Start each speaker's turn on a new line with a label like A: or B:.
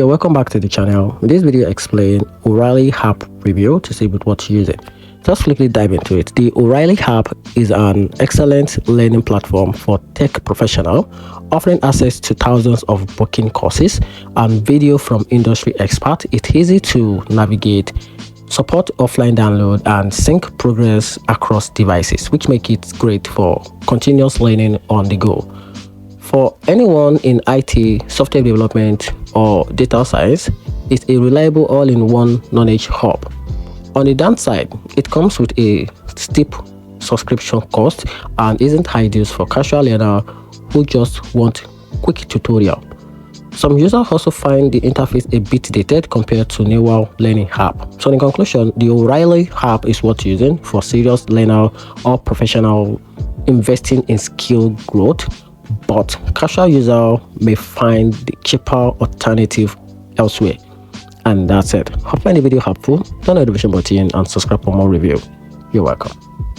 A: Okay, welcome back to the channel. In this video, I explain O'Reilly app review to see what to use it. Just quickly dive into it. The O'Reilly app is an excellent learning platform for tech professionals, offering access to thousands of booking courses and video from industry experts. It's easy to navigate, support offline download, and sync progress across devices, which make it great for continuous learning on the go. For anyone in IT, software development, or data science, it's a reliable all-in-one knowledge hub. On the downside, it comes with a steep subscription cost and isn't ideal for casual learners who just want quick tutorial. Some users also find the interface a bit dated compared to newer learning app. So in conclusion, the O'Reilly app is worth using for serious learner or professional investing in skill growth, but casual user may find the cheaper alternative elsewhere. And that's it. Hope you find the video helpful. Turn on the notification button and subscribe for more review. You're welcome.